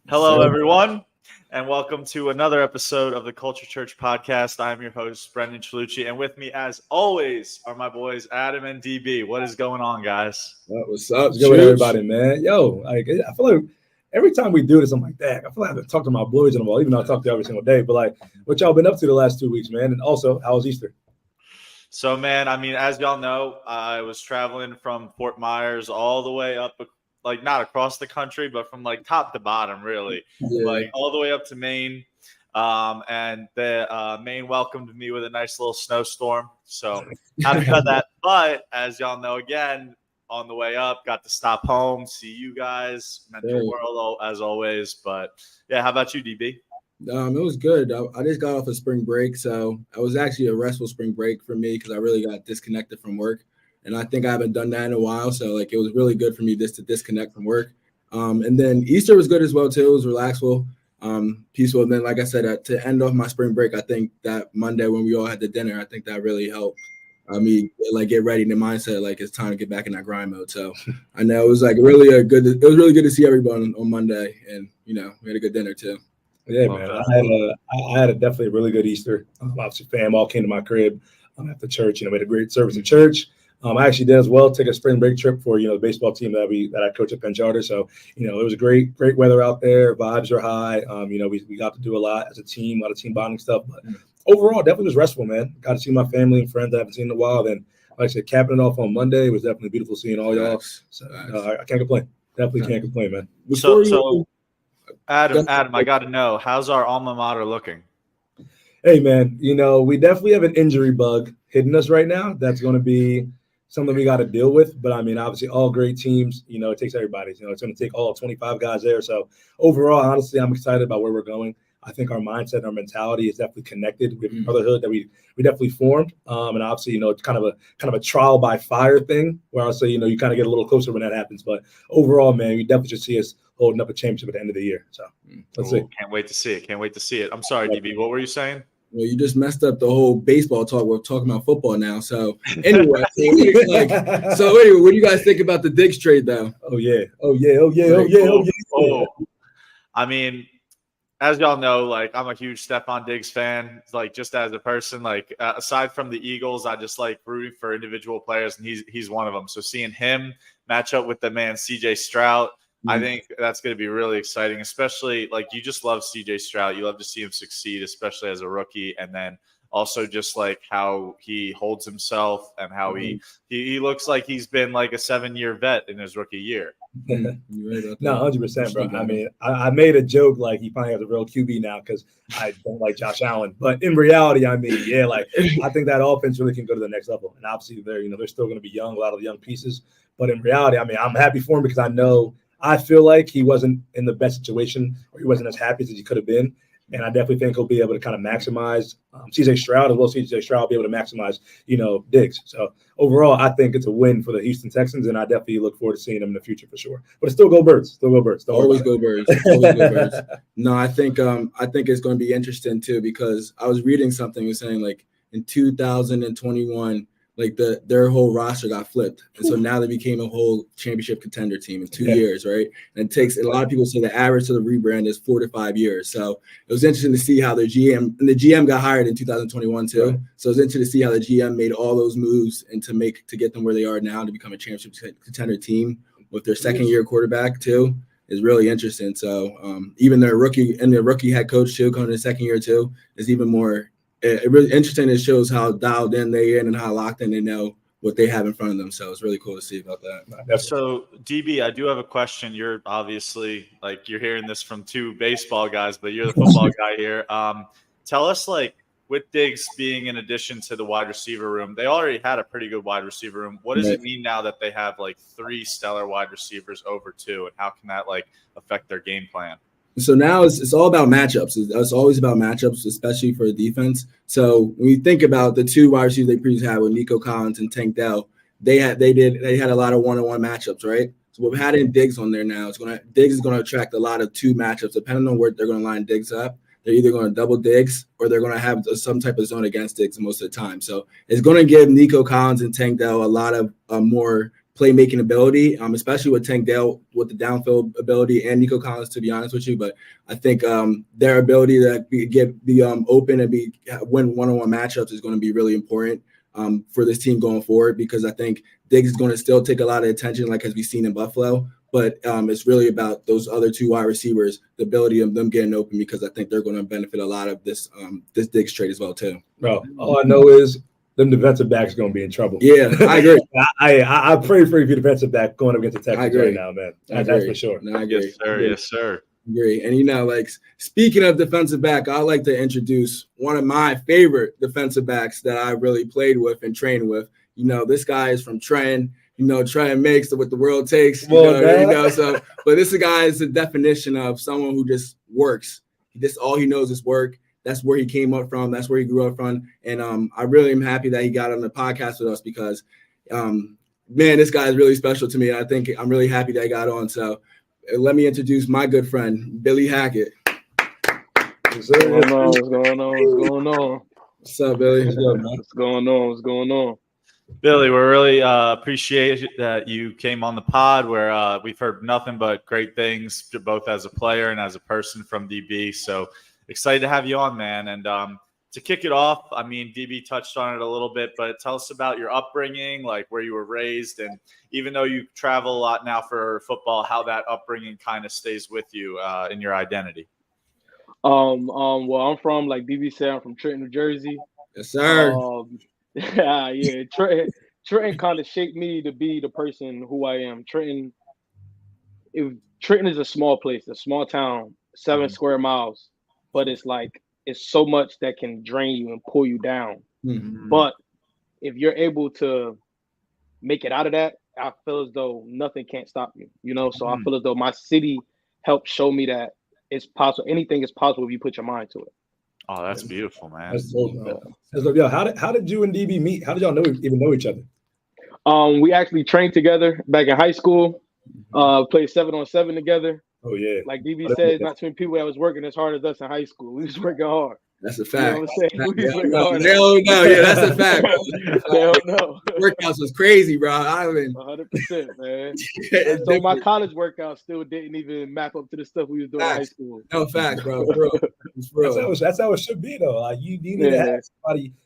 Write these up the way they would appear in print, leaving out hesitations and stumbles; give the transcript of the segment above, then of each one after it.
Hello, everyone, and welcome to another episode of the Culture Church podcast. I'm your host, Brendan Chalucci, and with me, as always, are my boys, Adam and DB. What is going on, guys? What's up? What's good, everybody, man? Yo, I feel like every time we do this, I'm like, dang, I feel like I have to talk to my boys in a while, even though I talk to you every single day. But, like, what y'all been up to the last 2 weeks, man? And also, how was Easter? So, man, I mean, as y'all know, I was traveling from Fort Myers all the way up, like not across the country, but from like top to bottom, really, like all the way up to Maine. And the Maine welcomed me with a nice little snowstorm. So happy about that. But as y'all know, again, on the way up, got to stop home, see you guys, mental world as always. But yeah, how about you, DB? It was good. I just got off a spring break, so it was actually a restful spring break for me because I really got disconnected from work. And I think I haven't done that in a while. So, like, it was really good for me just to disconnect from work. And then Easter was good as well, too. It was relaxful, peaceful. And then, like I said, to end off my spring break, I think that Monday when we all had the dinner, I think that really helped me, like, get ready in the mindset, like, it's time to get back in that grind mode. So I know it was, like, really good to see everyone on Monday. And, you know, we had a good dinner, too. Yeah, man. I had definitely a really good Easter. Obviously, fam all came to my crib after church. We had a great service in church. I actually did as well take a spring break trip for the baseball team that I coach at Penn Charter. So it was a great weather out there. Vibes are high. We got to do a lot as a team, a lot of team bonding stuff. But overall, definitely was restful, man. Got to see my family and friends I haven't seen in a while. Then, like I said, capping it off on Monday, it was definitely beautiful seeing all y'all. So I can't complain. Definitely can't complain, man. So Adam, I got to know, how's our alma mater looking? Hey, man, we definitely have an injury bug hitting us right now. That's going to be something we got to deal with. But, I mean, obviously, all great teams, it takes everybody. It's going to take all 25 guys there. So, overall, honestly, I'm excited about where we're going. I think our mindset and our mentality is definitely connected with brotherhood that we definitely formed. And obviously, it's kind of a trial by fire thing where I'll say, you kind of get a little closer when that happens. But overall, man, you definitely should see us holding up a championship at the end of the year. So let's see. Can't wait to see it. I'm sorry, DB. What were you saying? Well, you just messed up the whole baseball talk. We're talking about football now. So anyway, what do you guys think about the Diggs trade, though? Oh yeah. I mean, as y'all know, like, I'm a huge Stephon Diggs fan. Like, just as a person, like, aside from the Eagles, I just like rooting for individual players, and he's one of them. So seeing him match up with the man CJ Stroud, I think that's going to be really exciting, especially, like, you just love CJ Stroud. You love to see him succeed, especially as a rookie. And then also just like how he holds himself and how he looks like he's been like a 7-year vet in his rookie year. No, 100%, bro. I mean, I made a joke like he finally has a real QB now because I don't like Josh Allen. But in reality, I mean, yeah, like I think that offense really can go to the next level. And obviously, they're still going to be young, a lot of young pieces. But in reality, I mean, I'm happy for him because I feel like he wasn't in the best situation or he wasn't as happy as he could have been. And I definitely think he'll be able to kind of maximize CJ Stroud as well. CJ Stroud will be able to maximize, Diggs. So overall, I think it's a win for the Houston Texans, and I definitely look forward to seeing them in the future for sure. But still go Birds. Always go Birds. Always go Birds. No, I think it's going to be interesting too because I was reading something saying like in 2021. Like their whole roster got flipped. And so now they became a whole championship contender team in 2 years, right? And it takes a lot of people say the average to the rebrand is 4 to 5 years. So it was interesting to see how the GM got hired in 2021 too. Right. So it was interesting to see how the GM made all those moves and to get them where they are now to become a championship contender team with their second year quarterback too is really interesting. So even their rookie head coach too coming in the second year too is even more really interesting. It shows how dialed in they in and how locked in they know what they have in front of them. So it's really cool to see about that. So DB, I do have a question. You're obviously you're hearing this from two baseball guys, but you're the football guy here. Tell us with Diggs being in addition to the wide receiver room, they already had a pretty good wide receiver room. What does it mean now that they have like 3 stellar wide receivers over 2, and how can that like affect their game plan? So now it's all about matchups. It's always about matchups, especially for defense. So when you think about the 2 wide receivers they previously had with Nico Collins and Tank Dell, they had a lot of one-on-one matchups, right? So what we had in Diggs on there now, Diggs is gonna attract a lot of 2 matchups, depending on where they're gonna line Diggs up. They're either going to double Diggs or they're going to have some type of zone against Diggs most of the time. So it's going to give Nico Collins and Tank Dell a lot of more playmaking ability, especially with Tank Dell with the downfield ability and Nico Collins, to be honest with you. But I think their ability to be open and win one-on-one matchups is going to be really important for this team going forward, because I think Diggs is going to still take a lot of attention, like as we've seen in Buffalo. But it's really about those other 2 wide receivers, the ability of them getting open, because I think they're going to benefit a lot of this Diggs trade as well too. Bro, all I know is them defensive backs going to be in trouble. Yeah, I agree. I pray for your defensive back going up against the Texans right now, man. That's for sure. No, I agree. Yes, sir. Yes, sir. Agree. And like speaking of defensive back, I'd like to introduce one of my favorite defensive backs that I really played with and trained with. This guy is from Trenton. Trenton makes what the world takes. So, but this guy is the definition of someone who just works. All he knows is work. That's where he came up from. That's where he grew up from. And I really am happy that he got on the podcast with us, because, man, this guy is really special to me. I think I'm really happy that he got on. So let me introduce my good friend, Billy Hackett. What's going on? What's up, Billy? What's going on? Billy, we really appreciate that you came on the pod, where we've heard nothing but great things, both as a player and as a person from DB. So excited to have you on, man. And to kick it off, I mean, DB touched on it a little bit, but tell us about your upbringing, like where you were raised, and even though you travel a lot now for football, how that upbringing kind of stays with you in your identity. Well, I'm from, like DB said, I'm from Trenton, New Jersey. Yes, sir. Yeah, Trenton kind of shaped me to be the person who I am. Trenton is a small place, a small town, 7 square miles, but it's so much that can drain you and pull you down. Mm-hmm. But if you're able to make it out of that, I feel as though nothing can't stop you, So I feel as though my city helped show me that it's possible. Anything is possible if you put your mind to it. Oh, that's beautiful, man. That's dope. Yo, how did you and DB meet? How did y'all even know each other? We actually trained together back in high school. Played 7-on-7 together. Oh yeah. Like DB said, not too many people that was working as hard as us in high school. We was working hard. That's a fact. You know what I'm saying? Yeah, that's a fact. Hell no. Workouts was crazy, bro. 100%, man. So my college workouts still didn't even map up to the stuff we was doing in high school. No facts, bro. That's how it should be, though. Like you need to have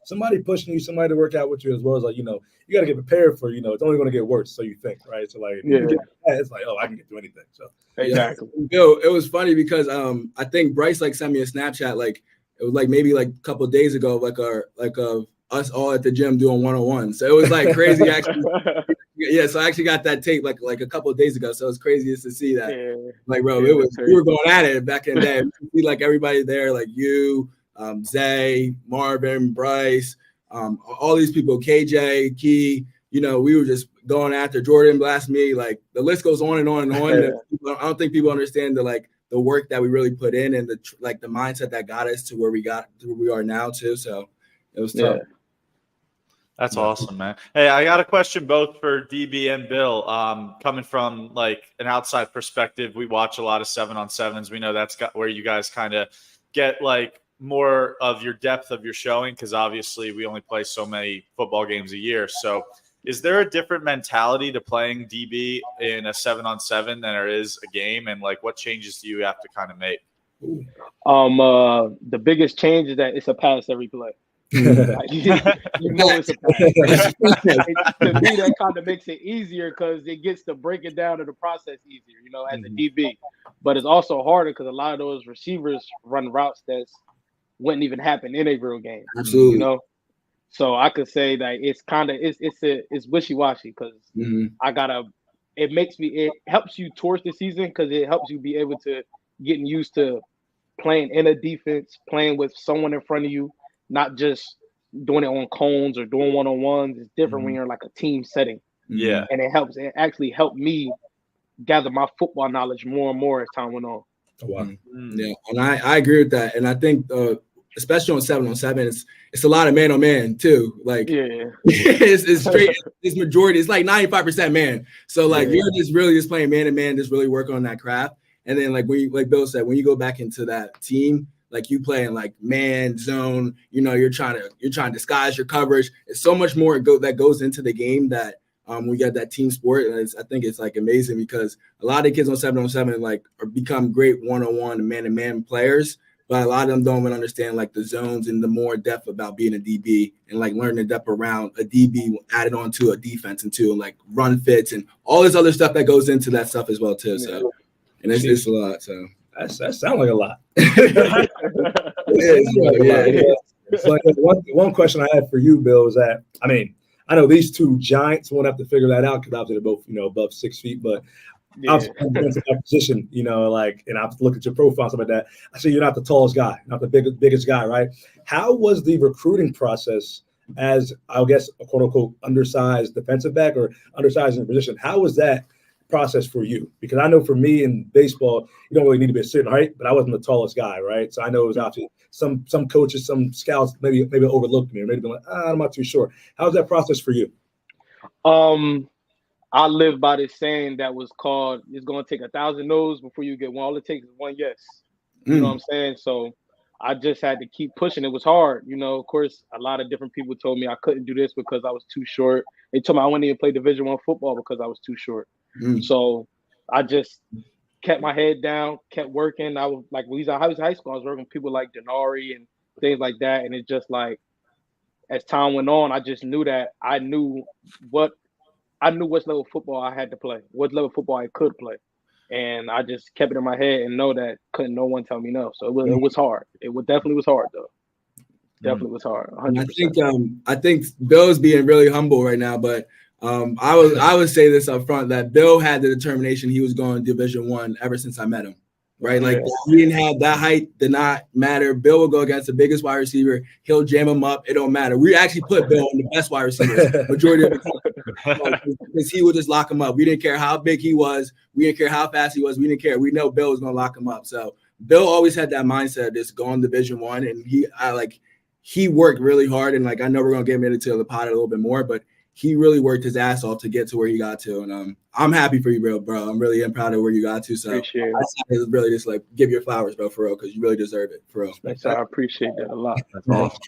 somebody pushing you, somebody to work out with you, as well as you got to get prepared for. It's only going to get worse, so you think, right? So it's like, oh, I can get through anything. So exactly. Yo, it was funny because I think Bryce sent me a Snapchat it was maybe a couple of days ago, us all at the gym doing 1-on-1. So it was crazy actually. Yeah, so I actually got that tape like a couple of days ago. So it was crazy just to see that. Yeah. Bro, it was we were going at it back in the day. We see everybody there, you, Zay, Marvin, Bryce, all these people, KJ, Key. We were just going after Jordan, blast me. The list goes on and on and on. And I don't think people understand the work that we really put in and the mindset that got us to where we are now too. So it was tough. Yeah. That's awesome, man. Hey, I got a question both for DB and Bill. Coming from an outside perspective, we watch a lot of 7-on-7s. We know that's where you guys kind of get more of your depth of your showing, because obviously we only play so many football games a year. So is there a different mentality to playing DB in a 7-on-7 than there is a game? And what changes do you have to kind of make? The biggest change is that it's a pass every play. It's a pass. To me, that kind of makes it easier because it gets to break it down to the process easier, as a DB. But it's also harder because a lot of those receivers run routes that wouldn't even happen in a real game. Absolutely. So I could say that it's wishy-washy because it helps you towards the season because it helps you be able to getting used to playing in a defense, playing with someone in front of you, not just doing it on cones or doing one-on-ones. It's different when you're in like a team setting. Yeah. And it actually helped me gather my football knowledge more and more as time went on. Oh, wow. Yeah, and I agree with that. And I think especially on 7-on-7, it's a lot of man on man too. Like it's straight, it's majority, it's like 95% man. So like you're just really just playing man to man, just really working on that craft. And then like Bill said, when you go back into that team, like you play in like man zone, you're trying to disguise your coverage. It's so much more that goes into the game that we got that team sport. And I think it's like amazing because a lot of the kids on 7-on-7 like become great one-on-one and man-to-man players, but a lot of them don't even understand like the zones and the more depth about being a DB and like learning the depth around a DB added on to a defense and like run fits and all this other stuff that goes into that stuff as well too. So, and it's just a lot. So that sounds like a lot. So one question I had for you, Bill, is that, I mean, I know these two giants won't have to figure that out because obviously they're both, above 6 feet, but obviously in that position, like, and I've looked at your profile and stuff like that. I see you're not the tallest guy, not the biggest guy, right? How was the recruiting process as, I guess, a quote unquote undersized defensive back or undersized in position? How was that process for you? Because I know for me in baseball, you don't really need to be a certain height, but I wasn't the tallest guy, right? So I know it was obviously some coaches, some scouts maybe overlooked me or maybe been like, I'm not too sure. How was that process for you? I live by this saying that was called, it's going to take 1,000 no's before you get one. All it takes is one yes. You know what I'm saying? So I just had to keep pushing. It was hard. Of course, a lot of different people told me I couldn't do this because I was too short. They told me I wouldn't even play Division I football because I was too short. So I just kept my head down, kept working. I was like, when I was in high school, I was working with people like Denari and things like that. And it just like, as time went on, I just knew that I knew what level of football I had to play, what level of football I could play. And I just kept it in my head and know that couldn't no one tell me no. So it was hard. Definitely was hard though. Definitely was hard. 100%. I think Bill's being really humble right now, but I would say this up front that Bill had the determination he was going Division I ever since I met him. Right, like he didn't have that height, did not matter. Bill will go against the biggest wide receiver. He'll jam him up. It don't matter. We actually put Bill on the best wide receiver majority of the time because he would just lock him up. We didn't care how big he was. We didn't care how fast he was. We didn't care. We know Bill was gonna lock him up. So Bill always had that mindset of just going Division I, and he worked really hard. And like I know we're gonna get into the pot a little bit more, but he really worked his ass off to get to where he got to. And I'm happy for you, bro. I'm really proud of where you got to. So I really just like give your flowers, bro, for real, because you really deserve it, for real. I appreciate that a lot. That's awesome.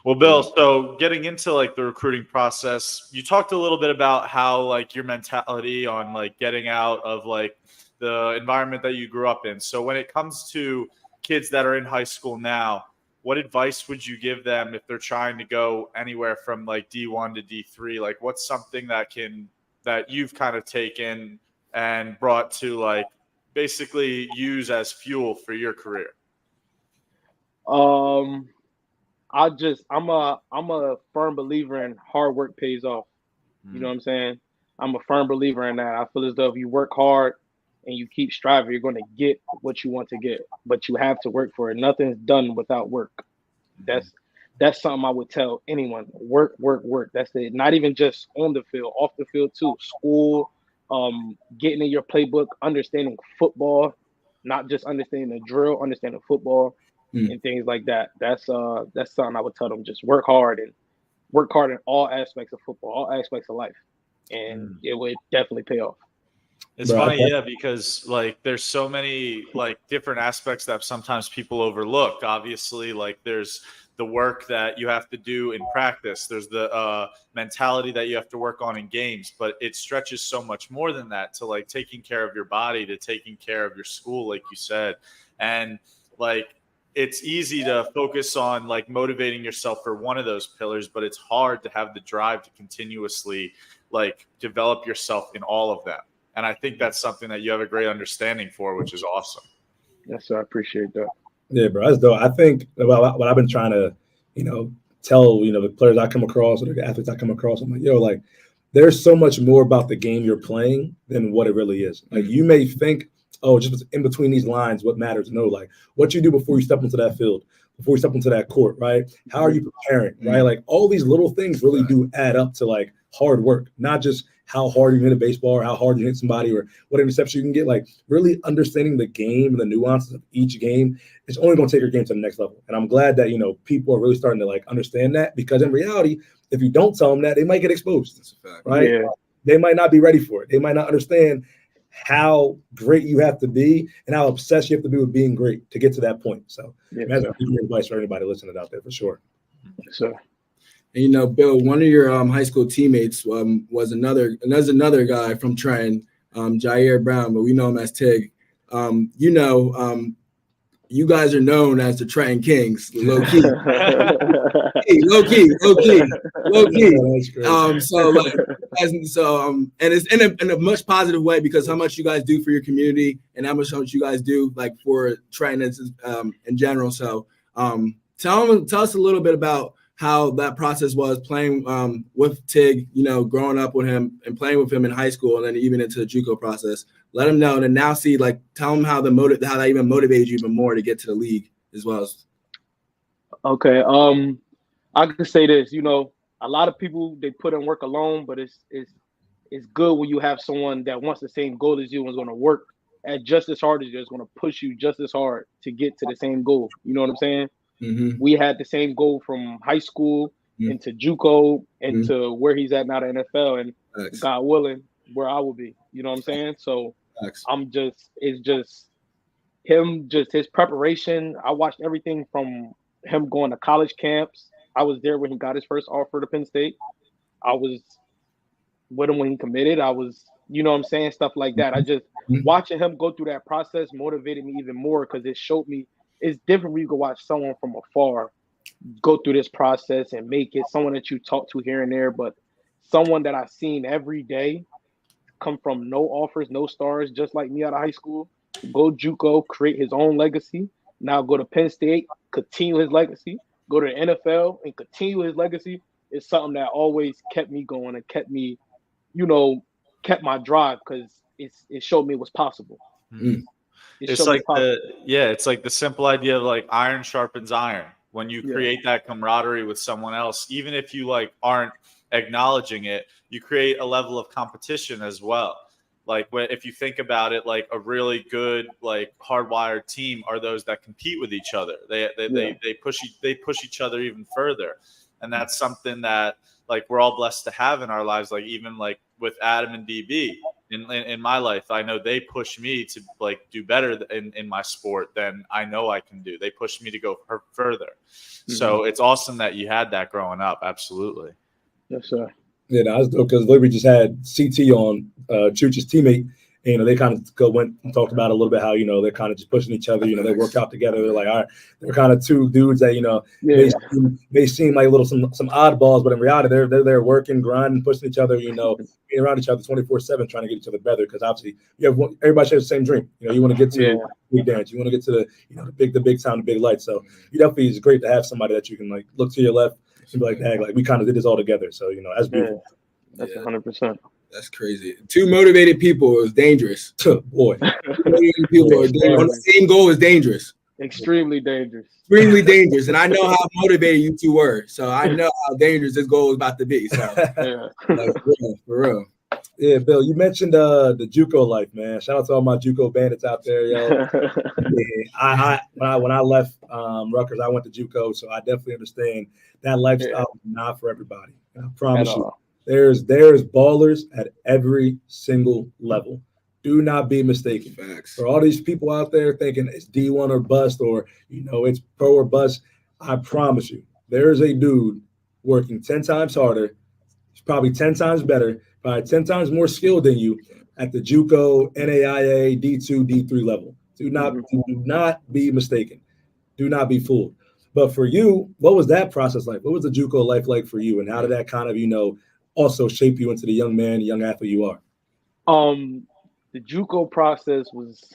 Well, Bill, so getting into like the recruiting process, you talked a little bit about how like your mentality on like getting out of like the environment that you grew up in. So when it comes to kids that are in high school now, what advice would you give them if they're trying to go anywhere from like D1 to D3? Like what's something that you've kind of taken and brought to like basically use as fuel for your career? I'm a firm believer in hard work pays off. You know what I'm saying? I'm a firm believer in that. I feel as though if you work hard and you keep striving, you're going to get what you want to get, but you have to work for it. Nothing's done without work. That's something I would tell anyone. Work. That's it. Not even just on the field, off the field too. School, getting in your playbook, understanding football, not just understanding the drill, understanding football and things like that. That's something I would tell them. Just work hard in all aspects of football, all aspects of life, and it would definitely pay off. It's funny, because like there's so many like different aspects that sometimes people overlook. Obviously, like there's the work that you have to do in practice. There's the mentality that you have to work on in games, but it stretches so much more than that to like taking care of your body, to taking care of your school, like you said. And like it's easy to focus on like motivating yourself for one of those pillars, but it's hard to have the drive to continuously like develop yourself in all of them. And I think that's something that you have a great understanding for, which is awesome. Yes, I appreciate that. Yeah, bro. That's dope. I think about what I've been trying to, tell, the players I come across or the athletes I come across. I'm like, like there's so much more about the game you're playing than what it really is. Like you may think, just in between these lines, what matters? No, like what you do before you step into that field, before you step into that court, right? How are you preparing, right? Like all these little things really do add up to like hard work, not just how hard you hit a baseball or how hard you hit somebody or what interception you can get. Like really understanding the game and the nuances of each game is only going to take your game to the next level. And I'm glad that, people are really starting to like understand that, because in reality, if you don't tell them that, they might get exposed. That's a fact. Right? Yeah. They might not be ready for it. They might not understand how great you have to be and how obsessed you have to be with being great to get to that point. So that's a good advice for anybody listening out there for sure. So, and Bill, one of your high school teammates was another guy from Trenton, Jair Brown, but we know him as Tig. You guys are known as the Trenton Kings, low key. low key. And it's in a much positive way, because how much you guys do for your community and how much you guys do like for Trenton in general. So tell us a little bit about how that process was playing with Tig, growing up with him and playing with him in high school, and then even into the Juco process. Let them know, and now see, like, tell them how that even motivated you even more to get to the league as well. Okay, I can say this. A lot of people, they put in work alone, but it's good when you have someone that wants the same goal as you and is going to work at just as hard as you, is going to push you just as hard to get to the same goal. You know what I'm saying? Mm-hmm. We had the same goal from high school into Juco into where he's at now, the NFL, and God willing, where I will be. You know what I'm saying? So it's just him, just his preparation. I watched everything from him going to college camps. I was there when he got his first offer to Penn State. I was with him when he committed. I was, stuff like that. I just watching him go through that process motivated me even more, because it showed me it's different when you can watch someone from afar go through this process and make it, someone that you talk to here and there, but someone that I've seen every day come from no offers, no stars, just like me out of high school, go Juco, create his own legacy, now go to Penn State, continue his legacy, go to the NFL and continue his legacy, is something that always kept me going and kept me, kept my drive, because it showed me it was possible. Mm-hmm. It's like it's like the simple idea of like iron sharpens iron. When you create that camaraderie with someone else, even if you like aren't acknowledging it, you create a level of competition as well. Like if you think about it, like a really good, like hardwired team are those that compete with each other. They push each other even further. And that's something that like we're all blessed to have in our lives. Like even like with Adam and DB in my life, I know they push me to like do better in my sport than I know I can do. They push me to go further. Mm-hmm. So it's awesome that you had that growing up. Absolutely. Yes, sir. Yeah, that's dope, because Liberty just had CT on, Chooch's teammate. And, they kind of went and talked about a little bit how, they're kind of just pushing each other. They work out together. They're like, all right, they're kind of two dudes that, they seem like some oddballs, but in reality, they're there working, grinding, pushing each other, being around each other 24/7, trying to get each other better. Because obviously, everybody shares the same dream. You want to get to the big dance. You want to get to the big time, the big light. So definitely it's great to have somebody that you can like look to your left and be like, hey, like we kind of did this all together. So that's beautiful. That's 100%. That's crazy. Two motivated people is dangerous. Boy. Motivated people are dangerous. On the same goal is dangerous. Extremely dangerous. Extremely dangerous. And I know how motivated you two were. So I know how dangerous this goal is about to be. So for real. Yeah, Bill, you mentioned the Juco life, man. Shout out to all my Juco bandits out there, yo. When I left Rutgers, I went to Juco, so I definitely understand that lifestyle is not for everybody. And I promise you. There's ballers at every single level. Do not be mistaken. Facts. For all these people out there thinking it's D1 or bust, or it's pro or bust, I promise you, there's a dude working 10 times harder, probably 10 times better, probably 10 times more skilled than you at the Juco, NAIA, D2, D3 level. Do not be mistaken. Do not be fooled. But for you, what was that process like? What was the Juco life like for you, and how did that kind of also shape you into the young man, young athlete you are? The Juco process was,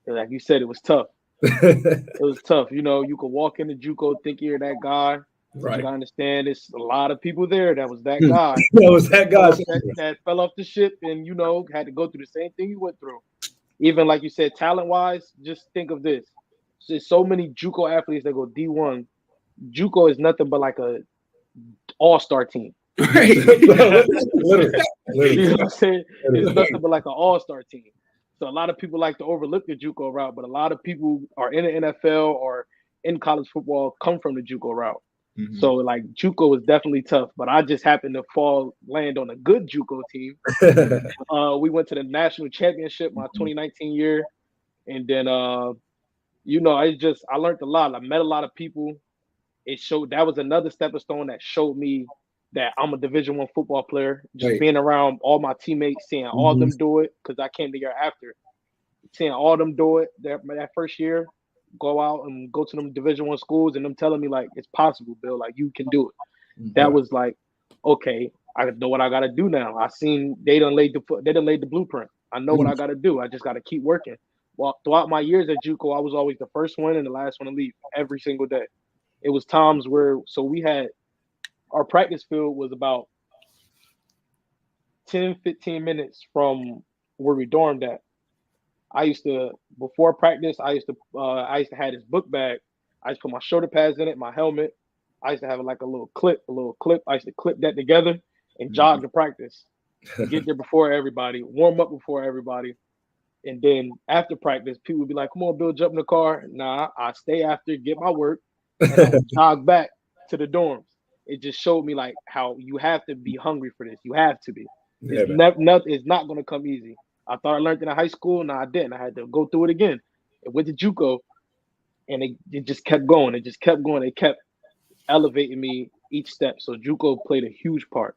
like you said, it was tough. It was tough. You could walk into Juco thinking you're that guy. Right. You gotta understand, there's a lot of people there that was that guy. That fell off the ship and had to go through the same thing you went through. Even like you said, talent-wise, just think of this. there's so many JUCO athletes that go D1. JUCO is nothing but like a all-star team. Right. Literally. You know what I'm saying? It's nothing but like an all-star team. So a lot of people like to overlook the JUCO route, but a lot of people are in the NFL or in college football come from the JUCO route. Mhm. So like JUCO was definitely tough, but I just happened to land on a good JUCO team. We went to the national championship my 2019 year, and then I learned a lot. I met a lot of people. It showed that was another stepping stone that showed me that I'm a Division I football player. Just Right. being around all my teammates, seeing all of them do it, because I came the year after. Seeing all of them do it that first year, go out and go to them Division I schools, and them telling me like it's possible, Bill, like you can do it. That was like, okay, I know what I got to do now. I seen they done laid the blueprint. I know what I got to do. I just got to keep working. Well, throughout my years at JUCO, I was always the first one and the last one to leave every single day. It was times where we had our practice field was about 10-15 minutes from where we dormed at. I used to, before practice, I used to have this book bag. I used to put my shoulder pads in it, my helmet. I used to have like a little clip. I used to clip that together and jog to practice. Get there before everybody, warm up before everybody. And then after practice, people would be like, come on, Bill, jump in the car. Nah, I stay after, get my work, and I would jog back to the dorms. It just showed me like how you have to be hungry for this. You have to be. It's not going to come easy. I thought I learned it in high school. No, I didn't. I had to go through it again. It went to JUCO, and it just kept going. It just kept going. It kept elevating me each step. So JUCO played a huge part.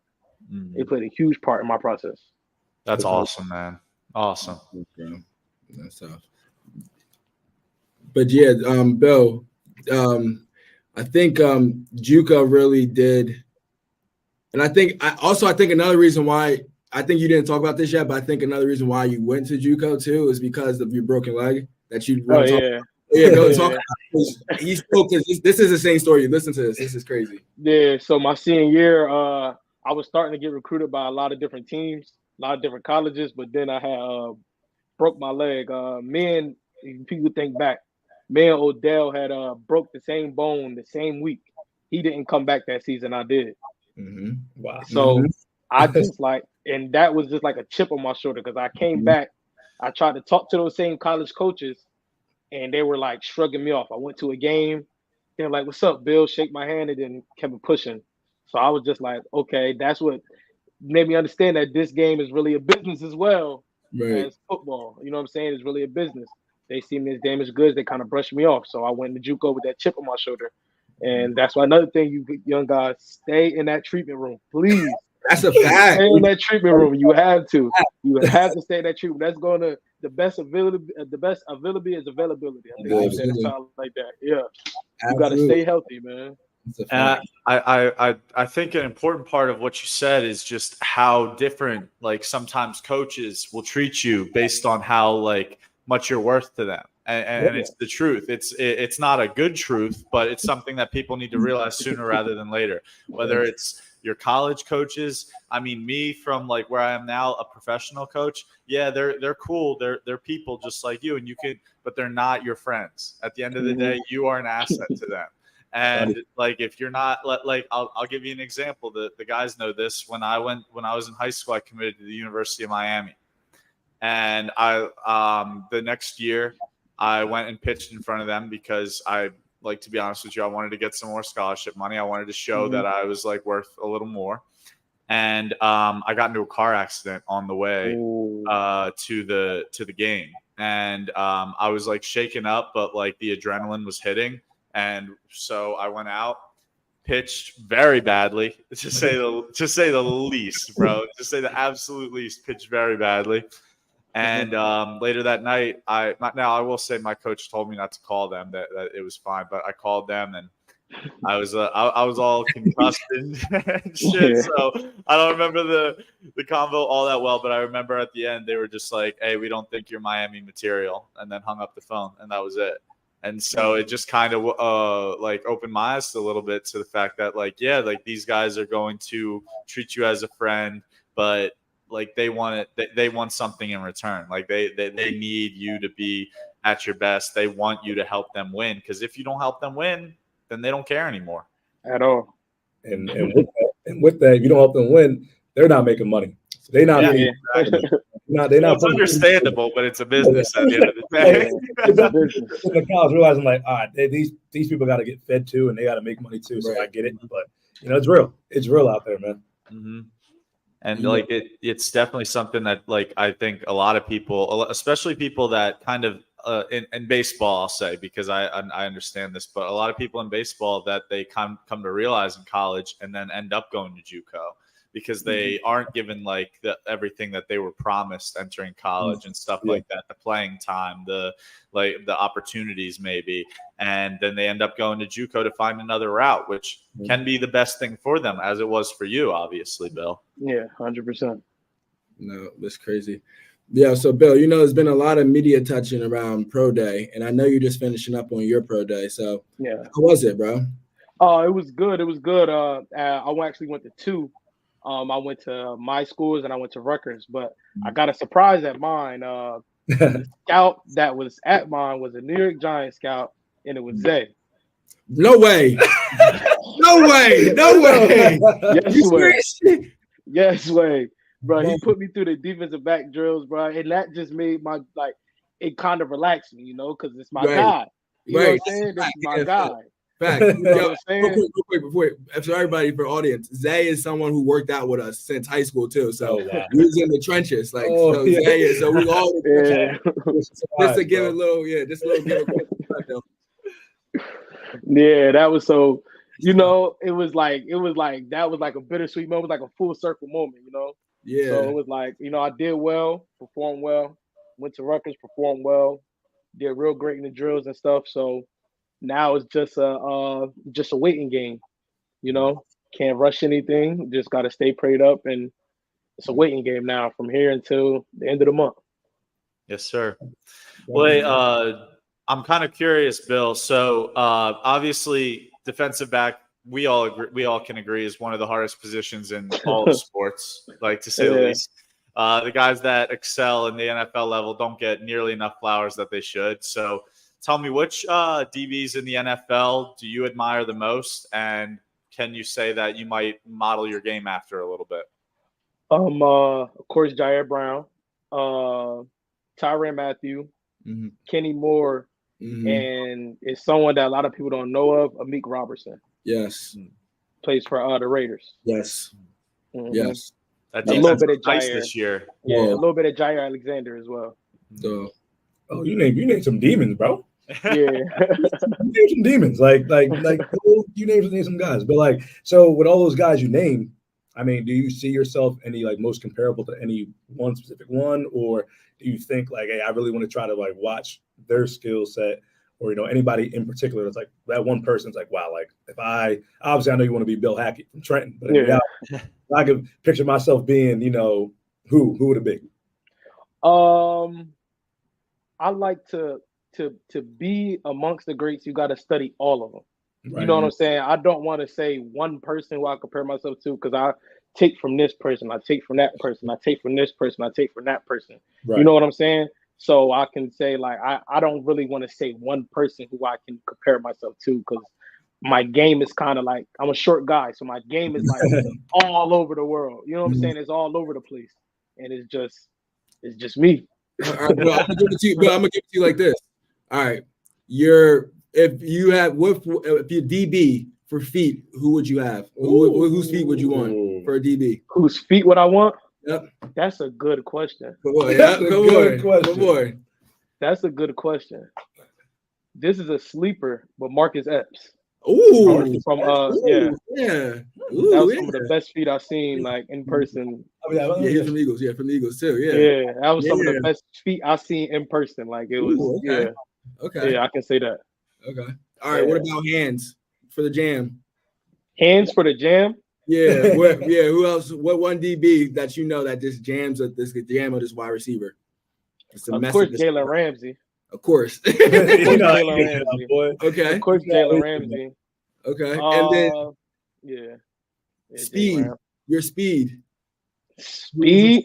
It played a huge part in my process. That's awesome, man. Awesome. That's tough. But yeah, Bill, I think JUCO really did, and I think another reason why. I think you didn't talk about this yet, but I think another reason why you went to JUCO too is because of your broken leg that you. Oh yeah. Yeah, go talk. He spoke because this is the same story. Listen to this. This is crazy. Yeah. So my senior year, I was starting to get recruited by a lot of different teams, a lot of different colleges, but then I had broke my leg. People think back, me and Odell had broke the same bone the same week. He didn't come back that season. I did. Mm-hmm. Wow. So I just and that was just like a chip on my shoulder because I came back. I tried to talk to those same college coaches, and they were like shrugging me off. I went to a game. They're like, "What's up, Bill?" Shake my hand and then kept pushing. So I was just like, okay, that's what made me understand that this game is really a business as well as football. You know what I'm saying? It's really a business. They see me as damaged goods. They kind of brushed me off. So I went to JUCO with that chip on my shoulder. And that's why another thing, you young guys, stay in that treatment room, please. That's a fact. Stay in that treatment room. You have to. You have to stay in that treatment. That's going to the best availability. The best availability is availability. I think you said it like that. Yeah, you got to stay healthy, man. I think an important part of what you said is just how different, like sometimes coaches will treat you based on how like much you're worth to them. And it's the truth. It's not a good truth, but it's something that people need to realize sooner rather than later. Whether it's your college coaches, I mean, me from like where I am now, a professional coach. Yeah, they're cool. They're people just like you, and you could, but they're not your friends. At the end of the day, you are an asset to them. And like if you're not, like I'll give you an example. The guys know this. When I was in high school, I committed to the University of Miami, and the next year I went and pitched in front of them because to be honest with you, I wanted to get some more scholarship money. I wanted to show that I was like worth a little more. And I got into a car accident on the way to the game. And I was like shaken up, but like the adrenaline was hitting. And so I went out, pitched very badly, to say the least, bro. To say the absolute least, pitched very badly. And later that night, I will say my coach told me not to call them, that it was fine, but I called them and I was all concussed and shit. So I don't remember the convo all that well, but I remember at the end they were just like, "Hey, we don't think you're Miami material," and then hung up the phone, and that was it. And so it just kind of like opened my eyes a little bit to the fact that like, yeah, like these guys are going to treat you as a friend, but like they want it. They want something in return. Like they need you to be at your best. They want you to help them win, because if you don't help them win, then they don't care anymore at all. And with that, if you don't help them win, they're not making money. They're not. Yeah. They're not. It's understandable, but it's a business at the end of the day. It's a business. The college realizing like, all right, these people got to get fed too, and they got to make money too. So I get it, but it's real. It's real out there, man. Mm-hmm. And like it's definitely something that like I think a lot of people, especially people that kind of in baseball, I'll say, because I understand this, but a lot of people in baseball that they come to realize in college and then end up going to Juco, because they aren't given like everything that they were promised entering college and stuff like that, the playing time, the opportunities maybe, and then they end up going to Juco to find another route, which can be the best thing for them, as it was for you, obviously, Bill. Yeah, 100%. No, that's crazy. Yeah, so Bill, there's been a lot of media touching around Pro Day, and I know you're just finishing up on your Pro Day. So yeah, how was it, bro? It was good. It was good. I actually went to two. I went to my schools and I went to Rutgers, but I got a surprise at mine. The scout that was at mine was a New York Giants scout, and it was Zay. No way. No way. No way. Yes way. Yes way. Bro, he put me through the defensive back drills, bro, and that just made my it kind of relaxed me, because it's my guy. You know what I'm saying? This is my guy. Fact. You know what I'm saying? Real quick, before everybody, for audience, Zay is someone who worked out with us since high school too. So we was in the trenches, Zay is. So we all just to give a little, just a little give a yeah, that was so. It was like that was like a bittersweet moment, like a full circle moment. Yeah. So it was like, I did well, performed well, went to Rutgers, performed well, did real great in the drills and stuff. So now it's just a waiting game. Can't rush anything. Just got to stay prayed up, and it's a waiting game now from here until the end of the month. Yes, sir. Well, I'm kind of curious, Bill. So obviously, defensive back, we all can agree, is one of the hardest positions in all of sports, like to say the least. The guys that excel in the NFL level don't get nearly enough flowers that they should. So tell me, which DBs in the NFL do you admire the most, and can you say that you might model your game after a little bit? Of course, Jair Brown, Tyrann Mathieu, Kenny Moore, and it's someone that a lot of people don't know of, Amik Robertson. Yes. Plays for the Raiders. Yes. Yes. That a little bit of nice Jair this year. Yeah, a little bit of Jair Alexander as well. So, you named some demons, bro. Yeah. You named some demons. Like you named some guys. But so with all those guys you named, I mean, do you see yourself any most comparable to any one specific one, or do you think hey, I really want to try to watch their skill set, or anybody in particular that's that one person's wow, if I obviously I know you want to be Bill Hackett from Trenton, but if I could picture myself being who would it be? I like to be amongst the greats. You got to study all of them. Right. You know what I'm saying? I don't want to say one person who I compare myself to, because I take from this person, I take from that person, I take from this person, I take from that person. Right. You know what I'm saying? So I can say I don't really want to say one person who I can compare myself to, because my game is kind of I'm a short guy, so my game is all over the world. You know what I'm saying? It's all over the place, and it's just me. All right, bro, I'm gonna give it to you like this. All right, if you DB for feet, who would you have? Whose feet would you want for a DB? Whose feet would I want? Yep. That's a good question. Come on. That's a good question. This is a sleeper, but Marcus Epps. Ooh. From yeah. That was some of the best feet I've seen in person. He's from the Eagles. Yeah, from the Eagles too. Yeah. Yeah, that was some of the best feet I've seen in person. It was. Ooh, okay. Yeah. Okay. Yeah, I can say that. Okay. All right. What about hands for the jam? Hands for the jam? Yeah. Who else? What one DB that that this jams of this wide receiver? Of course, Jalen Ramsey. Of course. Jalen Ramsey. Okay. Of course, Jalen Ramsey. Okay. And then yeah. speed. Your speed. Speed.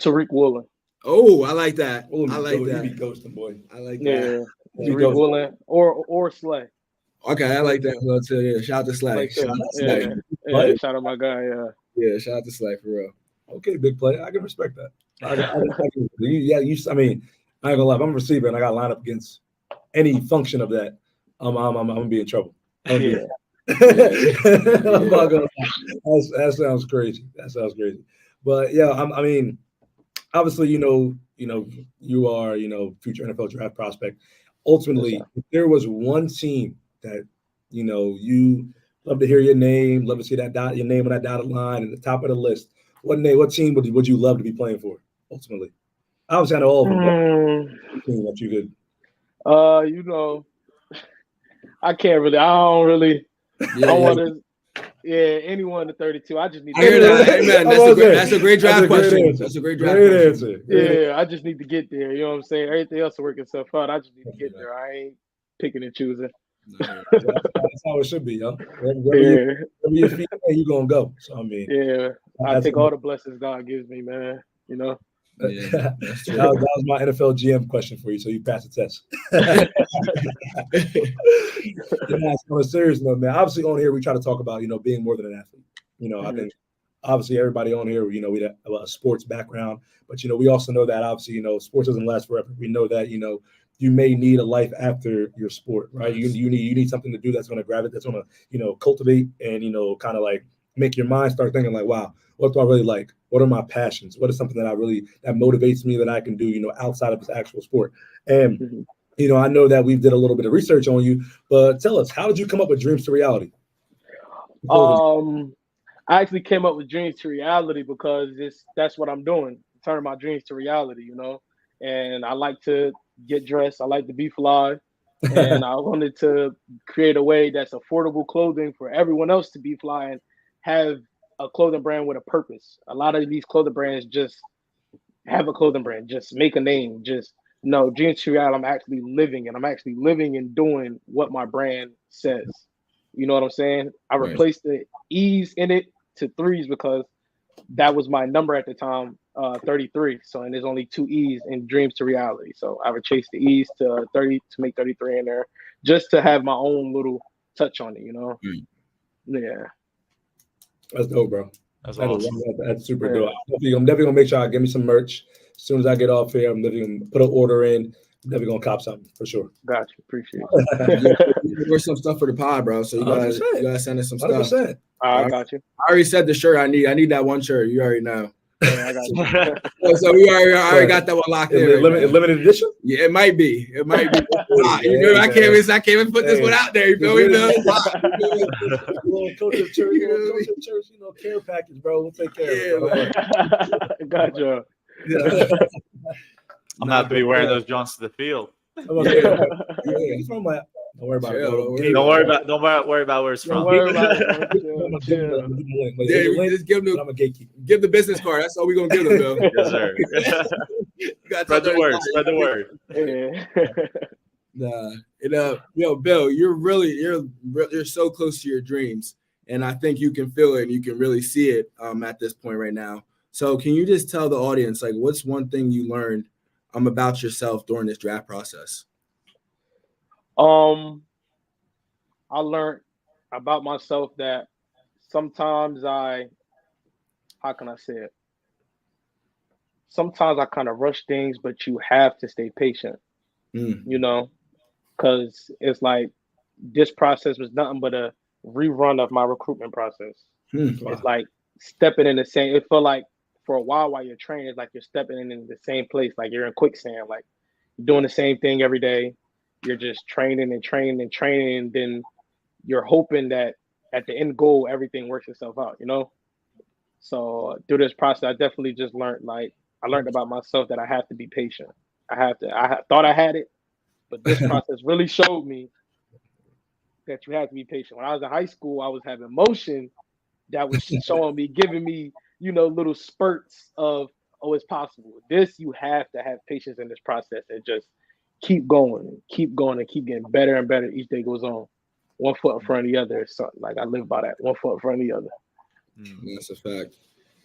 Tariq Woolen. Oh, I like that. Oh, I like that. You be ghosting, boy. I like Yeah, that. Tariq Woolen or Slay. Okay, I like that well too. Yeah, shout out to Slay. Shout out my guy. Yeah, shout out to Slay for real. Okay, big play. I can respect that. I mean, I ain't gonna lie. If I'm a receiver and I got to line up against any function of that, I'm gonna be in trouble. I'm not gonna lie. That sounds crazy. But yeah, I mean, obviously, you are, future NFL draft prospect. Ultimately, if there was one team that, you love to hear your name, love to see your name on that dotted line at the top of the list, what team would you love to be playing for? Ultimately, obviously, I know all of them. That you could. I can't really. I don't really. I want to. Yeah, anyone to 32. I just need. I hear that. Amen. That's a great draft question. That's a great draft answer. Yeah, I just need to get there. You know what I'm saying? Everything else will work itself out. I just need to get there. I ain't picking and choosing. That's how it should be, yo. Wherever your feet are, you gonna go. So I mean, yeah, I take all the blessings God gives me, man. Yeah, that was my NFL GM question for you, so you passed the test. On a serious note, man. Obviously, on here we try to talk about being more than an athlete. I think obviously everybody on here, we have a sports background, but we also know that obviously sports doesn't last forever. We know that you may need a life after your sport, right? You need something to do that's going to gravitate, that's going to cultivate and kind of like make your mind start thinking like, wow, what do I really like? What are my passions? What is something that motivates me that I can do, outside of this actual sport? And, I know that we did a little bit of research on you, but tell us, how did you come up with Dreams to Reality? I actually came up with Dreams to Reality because that's what I'm doing, turning my dreams to reality, and I like to get dressed. I like to be fly. And I wanted to create a way that's affordable clothing for everyone else to be fly and have a clothing brand with a purpose. A lot of these clothing brands just have a clothing brand, just make a name, Dreams to Reality. I'm actually living and doing what my brand says. You know what I'm saying? I replaced the E's in it to 3's because that was my number at the time, 33. So, and there's only 2 E's in Dreams to Reality. So I would chase the E's to 30 to make 33 in there, just to have my own little touch on it, Yeah. That's dope, bro. That's awesome. That's super dope. I'm definitely gonna make sure I get me some merch as soon as I get off here. I'm definitely gonna put an order in. I'm definitely gonna cop something for sure. Gotcha. Appreciate it. Wear some stuff for the pod, bro. So you gotta send us some 100%. Stuff. I got you. I already said the shirt I need. I need that one shirt. You already know. Yeah, I got you. So we already got that one locked in. Limited edition? Yeah, it might be. I can't even put this one out there. You feel me? Little culture church, care package, bro. We'll take care of it. Gotcha. Yeah. I'm not to be wearing those Johns to the field. Don't worry about it. Don't worry about where it's from. Just give them. I'm a gatekeeper. Give the business card. That's all we're gonna give them, Bill. Yes, sir. Spread the word. Bill, you're so close to your dreams, and I think you can feel it and you can really see it at this point right now. So, can you just tell the audience what's one thing you learned about yourself during this draft process? I learned about myself that sometimes how can I say it? Sometimes I kind of rush things, but you have to stay patient, because it's like this process was nothing but a rerun of my recruitment process. Wow. It's like stepping in the same, it felt like for a while you're training, it's like you're stepping in the same place, like you're in quicksand, like you're doing the same thing every day. You're just training, and then you're hoping that at the end goal, everything works itself out, So through this process, I definitely just learned, I learned about myself that I have to be patient. I thought I had it, but this process really showed me that you have to be patient. When I was in high school, I was having motion that was showing me, giving me, little spurts of, oh, it's possible. This, you have to have patience in this process and just keep going and keep getting better and better each day goes on. One foot in front of the other. So I live by that. One foot in front of the other. That's a fact.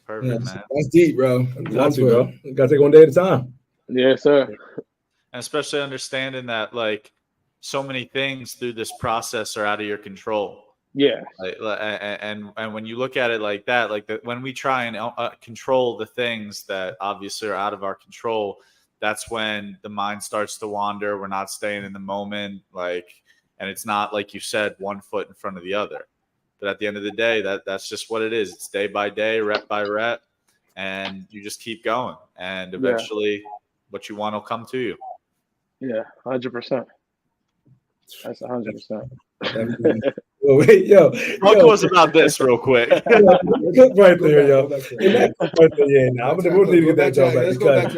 Perfect, man. That's deep, bro. Got to, bro. You got to take one day at a time. Yes, sir. And especially understanding that, like, so many things through this process are out of your control. Yeah. And when you look at it like that, like when we try and control the things that obviously are out of our control, that's when the mind starts to wander. We're not staying in the moment, like, and it's not, like you said, one foot in front of the other. But at the end of the day, that's just what it is. It's day by day, rep by rep, and you just keep going. And eventually what you want will come to you. Yeah, 100%. That's 100%. Wait, Talk to us about this real quick. Right there, yo. Now we'll need to get that job back because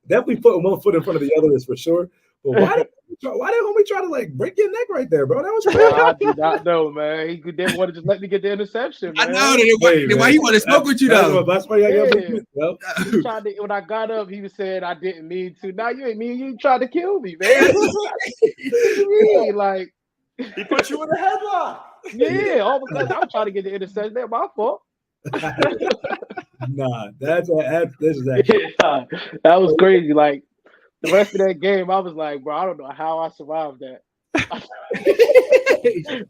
definitely putting one foot in front of the other is for sure. But why didn't we try to like break your neck right there, bro? That was crazy. I do not know, man. He didn't want to just let me get the interception, man. I know that. Why he want to smoke with you though? That's why you got he tried to, when I got up, he was saying I didn't mean to. Now you ain't mean you tried to kill me, man. Like he put you in a headlock. Yeah, all because I'm trying to get the interception. That's my fault. Nah, this is actually that was crazy. Like the rest of that game, I was like, bro, I don't know how I survived that.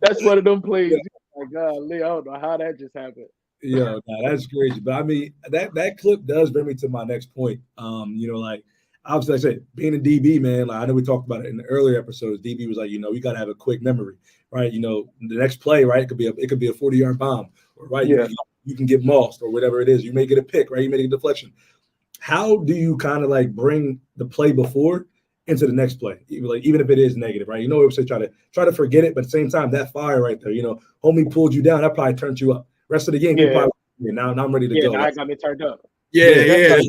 That's one of them plays. Like, God, Lee, I don't know how that just happened. Yeah, nah, that's crazy. But I mean, that clip does bring me to my next point. Like obviously, like I said, being a DB, man, like I know we talked about it in the earlier episodes. DB was like, you got to have a quick memory, right? The next play, right? It could be a 40-yard bomb, or right? Yeah. You can get mossed or whatever it is. You may get a pick, right? You may get a deflection. How do you kind of like bring the play before into the next play, even if it is negative, right? We say try to forget it, but at the same time, that fire right there, homie pulled you down, that probably turned you up. Rest of the game, you probably now I'm ready to go. Now I got me turned up. Yeah.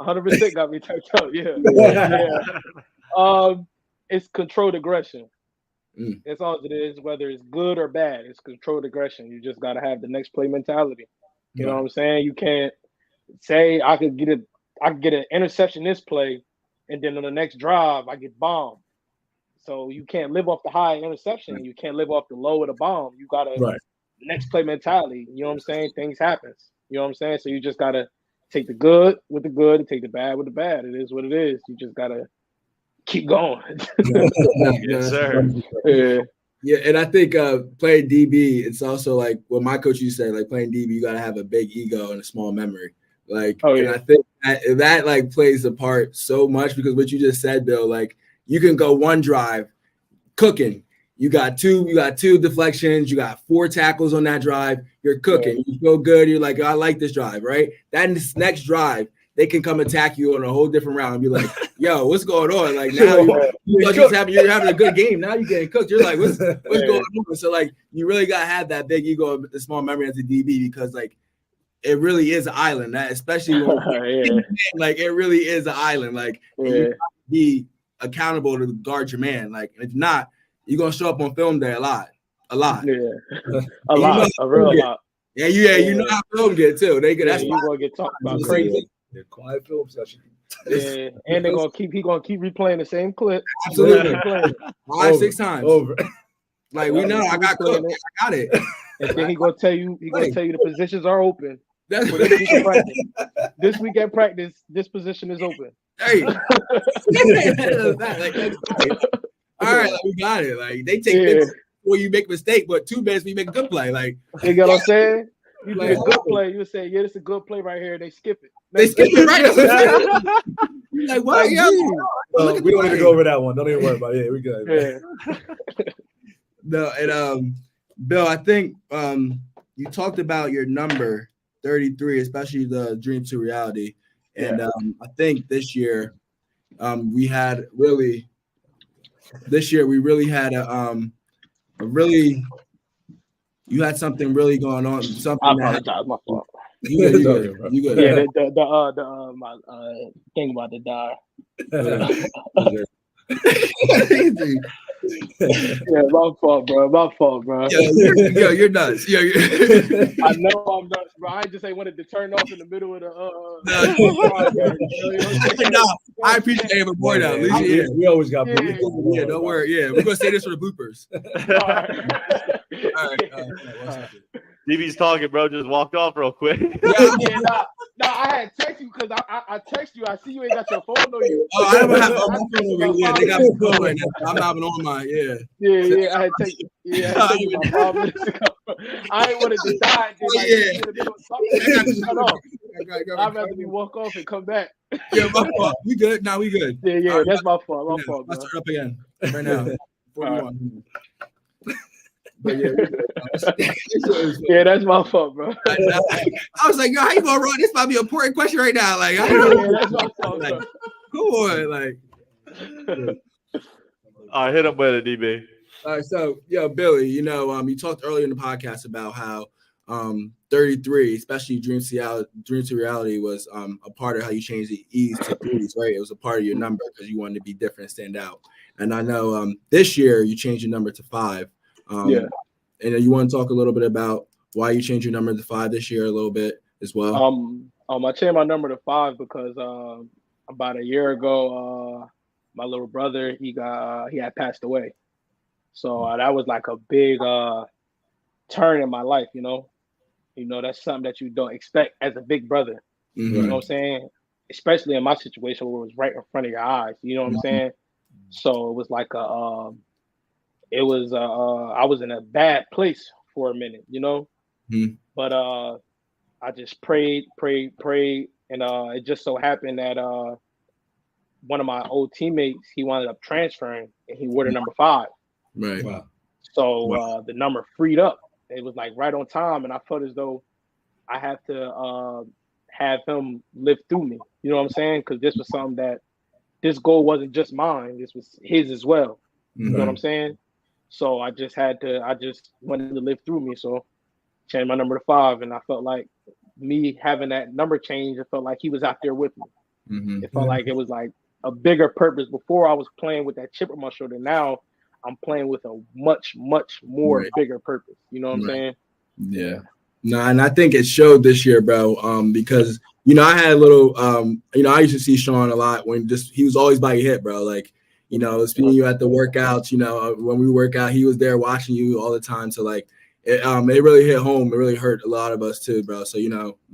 100% got me turned up. Yeah. It's controlled aggression. That's all it is, whether it's good or bad. It's controlled aggression. You just got to have the next play mentality. You know what I'm saying? You can't say I could get an interception this play, and then on the next drive I get bombed. So you can't live off the high interception. You can't live off the low of the bomb. You got to next play mentality. You know what I'm saying? Things happen. You know what I'm saying? So you just got to take the good with the good and take the bad with the bad. It is what it is. You just got to keep going. Yes, sir. Yeah, and I think playing DB, it's also like what my coach used to say, like playing DB, you got to have a big ego and a small memory. Like, and I think that like plays a part so much because what you just said, Bill, like you can go one drive cooking. You got two deflections. You got 4 tackles on that drive. You're cooking. You feel good. You're like, I like this drive, right? That next drive, they can come attack you on a whole different round and be like, yo, what's going on? Like now you're having a good game. Now you're getting cooked. You're like, what's going on? So like you really gotta have that big ego and the small memory as a DB because like it really is an island. That especially when like it really is an island. Like you gotta be accountable to guard your man. Like if not, you're gonna show up on film day a lot. Yeah. a real lot. Yeah, you know how film get too. That's you gonna get talked about crazy. The quiet film session. Yeah, and he gonna keep replaying the same clip. Absolutely. 5-6 times. Over. Like we know I got cooked. I got it. And then he gonna tell you the positions are open. That's what this week at practice, this position is open. Hey. All right, like, we got it. Like they take minutes before you make a mistake, but 2 minutes when you make a good play. Like you know what I'm saying? You do a good play, you say, yeah, this is a good play right here. They skip it. They skip it, right? You're like, what? We don't need to go over that one. Don't even worry about it. Yeah, we good. Yeah. No, and Bill, I think you talked about your number 33, especially the dream to reality. And I think this year we really had you had something really going on. Something I apologize, my fault. You good. Yeah, my thing about the die. Yeah, my fault, bro. Yo, you're nuts. Yo, I know I'm nuts, bro. I just ain't wanted to turn off in the middle of the. No, I appreciate it, but boy, though. We always got. Yeah, don't worry. Yeah, we're gonna say this for the bloopers. All right. DB's talking, bro. Just walk off real quick. No, I had text you because I text you. I see you ain't got your phone on you. Oh, I don't have my phone over here. Yeah, they got my phone right now. I'm not even on mine. Yeah. Yeah. I had text you. Yeah, I had text you about 5 minutes ago. I ain't wanted to die. I'd rather me walk off and come back. Yeah, my fault. We good? Nah, we good. Yeah, that's my fault. My fault, bro. Let's start up again right now. 41. But yeah, that's my fault, bro. I was like, yo, how you gonna run? This might be an important question right now. Like, I don't know. That's my fault, like, come on, like. All right, hit up with it, DB. All right, so Billy, you talked earlier in the podcast about how 33, especially Dream to Reality, was a part of how you changed the E's to threes, right? It was a part of your number because you wanted to be different and stand out. And I know this year you changed your number to 5. And you want to talk a little bit about why you changed your number to 5 this year a little bit as well? I changed my number to 5 because about a year ago, my little brother he had passed away, so that was like a big turn in my life. That's something that you don't expect as a big brother. Mm-hmm. You know what I'm saying? Especially in my situation where it was right in front of your eyes. You know what I'm saying? So it was like I was in a bad place for a minute, but I just prayed, and it just so happened that one of my old teammates, he wound up transferring, and he wore the number 5. Right. Wow. So the number freed up. It was like right on time, and I felt as though I have to have him live through me. You know what I'm saying? Because this was something that this goal wasn't just mine; this was his as well. You know what I'm saying? So I just wanted to live through me. So changed my number to 5, and I felt like me having that number change, it felt like he was out there with me. Mm-hmm. It felt like it was like a bigger purpose. Before I was playing with that chip on my shoulder. Now I'm playing with a much, much more bigger purpose. You know what I'm saying? Yeah. No, and I think it showed this year, bro. Because I had a little, I used to see Sean a lot when he was always by your hip, bro. Like, seeing you at the workouts, when we work out, he was there watching you all the time. So like, it really hit home. It really hurt a lot of us too, bro. So,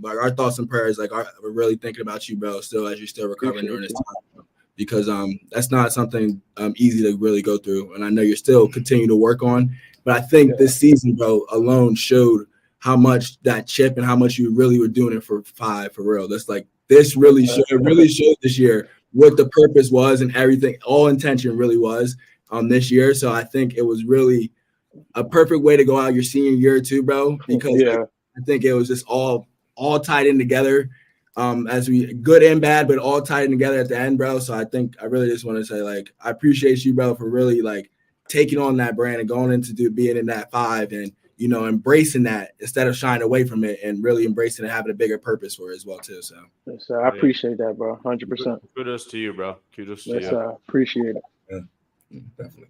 like our thoughts and prayers, like we're really thinking about you, bro, still as you're still recovering during this time. Because that's not something easy to really go through. And I know you're still continuing to work on. But I think this season, bro, alone showed how much that chip and how much you really were doing it for 5 for real. That's like this really showed this year what the purpose was and everything, all intention really was this year. So I think it was really a perfect way to go out your senior year too, bro, because I think it was just all tied in together. As we good and bad, but all tied in together at the end, bro. So I think I really just want to say, like, I appreciate you, bro, for really like taking on that brand and going into being in that 5 and embracing that instead of shying away from it and really embracing and having a bigger purpose for it as well too. So yes, sir. I appreciate that, bro. 100%. Kudos to you, bro. Kudos to you. Yes, sir. Appreciate it. Yeah, definitely.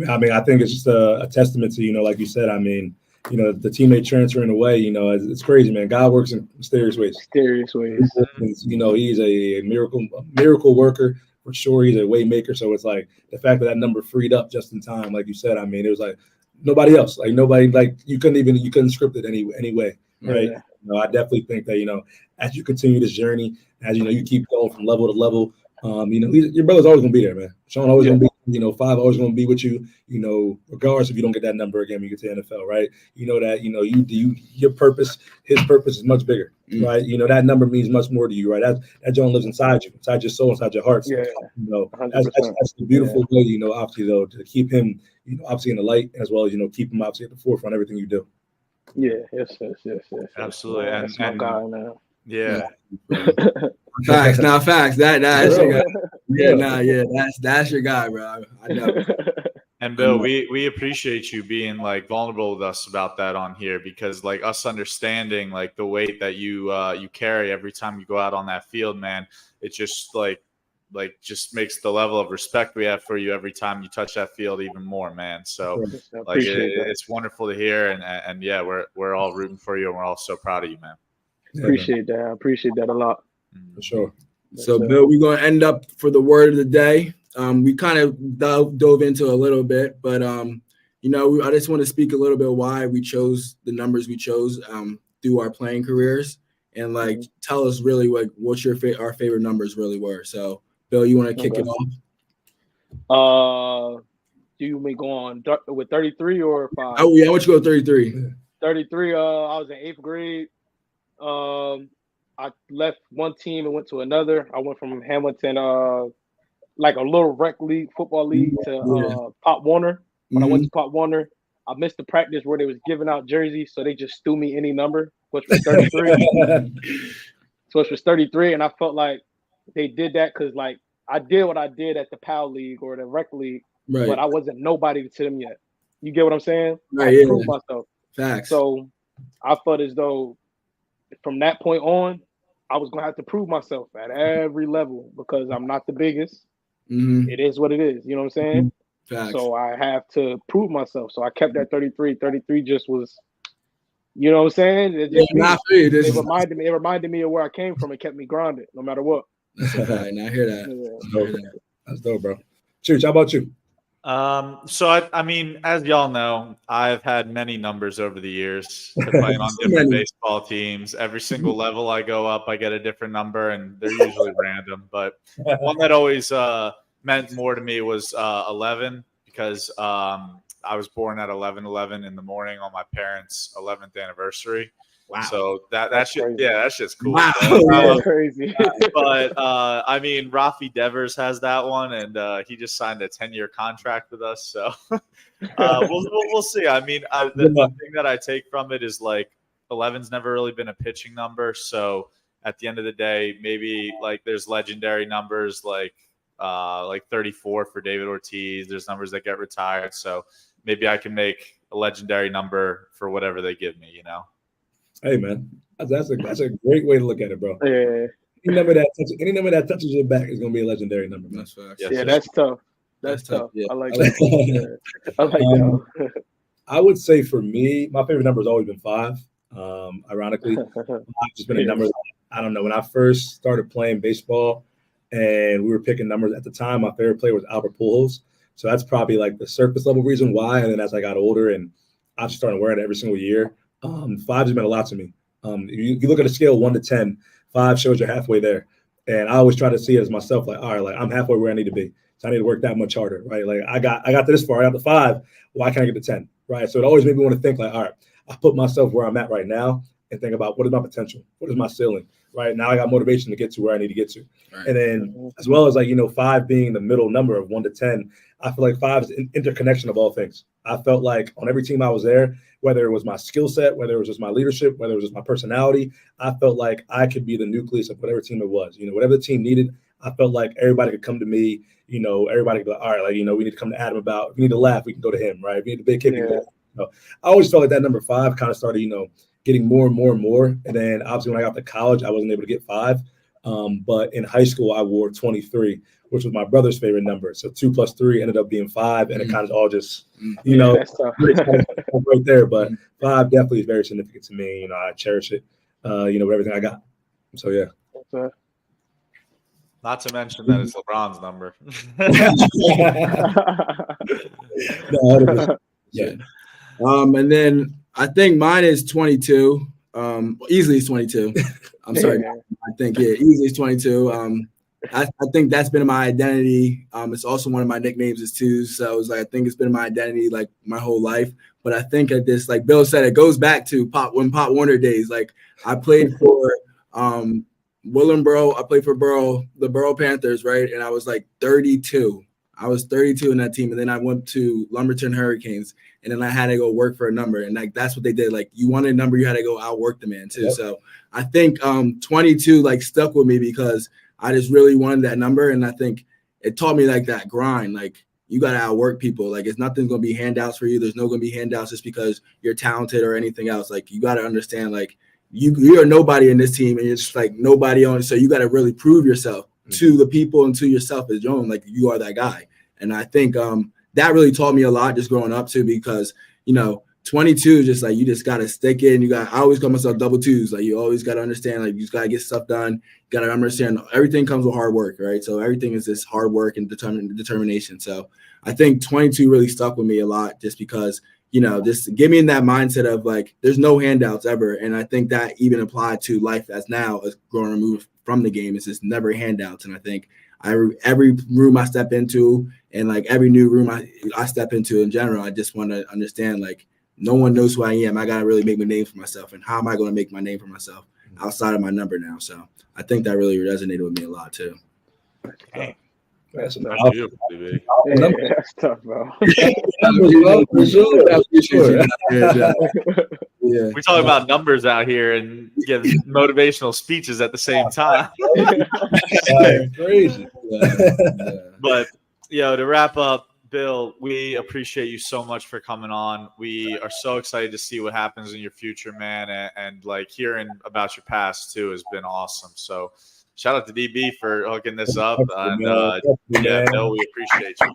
I mean, I think it's just a testament to, like you said, I mean, the teammate transferring away, it's crazy, man. God works in mysterious ways. He's a miracle worker for sure. He's a way maker. So it's like the fact that number freed up just in time, like you said, I mean, it was like nobody else, you couldn't script it any way. Right. Yeah. I definitely think that, as you continue this journey, as you keep going from level to level, your brother's always gonna be there, man. Sean always gonna be, 5 always gonna be with you, regardless if you don't get that number again when you get to the NFL, right? Your purpose, his purpose is much bigger, right? That number means much more to you, right? That John lives inside you, inside your soul, inside your heart. So, that's the beautiful way, obviously though, to keep him, obviously in the light, as well as keep him obviously at the forefront of everything you do. Yeah, yes. Absolutely. That's my guy, man. Yeah. Facts. That's your guy. That's your guy, bro. I know. And Bill, we appreciate you being like vulnerable with us about that on here, because like us understanding like the weight that you carry every time you go out on that field, man, it just like just makes the level of respect we have for you every time you touch that field even more, man. So like it's wonderful to hear, and yeah, we're all rooting for you and we're all so proud of you, man. Appreciate that. I appreciate that a lot. For sure. So, Bill, we're going to end up for the word of the day. We kind of dove into a little bit, but, I just want to speak a little bit why we chose the numbers we chose through our playing careers, and like tell us really what our favorite numbers really were. So, Bill, you want to kick it off? Do you may go on with 33 or 5? Oh yeah, I want you to go 33. 33. I was in 8th grade. I left one team and went to another. I went from Hamilton, like a little rec league, football league, to Pop Warner. When I went to Pop Warner, I missed the practice where they was giving out jerseys, so they just threw me any number, which was 33. So it was 33, and I felt like they did that because, like, I did what I did at the PAL league or the rec league, but I wasn't nobody to them yet. You get what I'm saying? Right, I proved myself. Facts. So I felt as though from that point on, I was going to have to prove myself at every level because I'm not the biggest. It is what it is. You know what I'm saying? Facts. So I have to prove myself. So I kept that 33. 33 just was, you know what I'm saying? It reminded me of where I came from. It kept me grounded no matter what. That's a fact. I hear that. That's dope, bro. Chooch, how about you? So I mean, as y'all know, I've had many numbers over the years playing on different baseball teams. Every single level I go up, I get a different number, and they're usually random. But one that always meant more to me was 11 because I was born at 11/11 in the morning on my parents' 11th anniversary. Wow. So that's just cool. Wow. Crazy. But I mean, Rafi Devers has that one, and he just signed a 10-year contract with us. So we'll see. I mean, the thing that I take from it is like 11's never really been a pitching number. So at the end of the day, maybe like there's legendary numbers like 34 for David Ortiz. There's numbers that get retired. So maybe I can make a legendary number for whatever they give me. Hey man, that's a great way to look at it, bro. Yeah. Any number that touches your back is gonna be a legendary number. That's facts. Yeah, that's tough. That's tough. Yeah. I like that. I like that. I would say for me, my favorite number has always been 5. Ironically, I've just been a number. I don't know. When I first started playing baseball, and we were picking numbers at the time, my favorite player was Albert Pujols. So that's probably like the surface level reason why. And then as I got older, and I just started wearing it every single year. 5 has meant a lot to me. You look at a scale 1 to 10, 5 shows you're halfway there. And I always try to see it as myself, like, all right, like I'm halfway where I need to be. So I need to work that much harder, right? Like I got this far, I got to 5. Why can't I get to 10? Right. So it always made me want to think like, all right, I put myself where I'm at right now and think about what is my potential? What is my ceiling? Right now I got motivation to get to where I need to get to. Right. And then as well as like, 5 being the middle number of 1 to 10, I feel like 5 is an interconnection of all things. I felt like on every team I was there, whether it was my skill set, whether it was just my leadership, whether it was just my personality, I felt like I could be the nucleus of whatever team it was. Whatever the team needed, I felt like everybody could come to me. Everybody could be like, all right, like, we need to come to Adam about, if we need to laugh, we can go to him, right? If we need a big hit, I always felt like that number 5 kind of started, getting more and more and more. And then obviously when I got to college, I wasn't able to get 5. But in high school, I wore 23, which was my brother's favorite number. So 2 plus 3 ended up being 5, and it kind of all just, right there. But 5 definitely is very significant to me. I cherish it, with everything I got. So yeah. Not to mention that it's LeBron's number. Yeah. And then I think mine is 22. Easily is 22. I'm sorry. I think easily is 22. I think that's been my identity. It's also one of my nicknames is too. So it's like I think it's been my identity like my whole life. But I think at this, like Bill said, it goes back to Pop Warner days. Like I played for Willenboro. I played for the Borough Panthers, right? And I was like 32. I was 32 in that team, and then I went to Lumberton Hurricanes, and then I had to go work for a number, and like that's what they did. Like you wanted a number, you had to go outwork the man too. Yep. So I think 22 like stuck with me because I just really wanted that number, and I think it taught me like that grind. Like you got to outwork people. Like it's nothing's gonna be handouts for you. There's no gonna be handouts just because you're talented or anything else. Like you got to understand like you are nobody in this team, and you're just like nobody on. So you got to really prove yourself to the people and to yourself as your own, like you are that guy. And I think that really taught me a lot just growing up too, because 22 just like you just gotta stick in. I always call myself double twos. Like you always gotta understand, like you just gotta get stuff done. You gotta understand everything comes with hard work, right? So everything is this hard work and determination. So I think 22 really stuck with me a lot just because, just give me in that mindset of like, there's no handouts ever. And I think that even applied to life as now as growing removed from the game is just never handouts. And I think every room I step into and like every new room I step into in general, I just want to understand like no one knows who I am. I got to really make my name for myself. And how am I going to make my name for myself outside of my number now? So I think that really resonated with me a lot too. Dang. That's Beautiful, baby. Yeah, that's tough, bro. Yeah. We talk about numbers out here and give motivational speeches at the same time. Crazy. But to wrap up, Bill, we appreciate you so much for coming on. We are so excited to see what happens in your future, man, and like hearing about your past too has been awesome. So shout out to DB for hooking this up, and Bill, we appreciate you.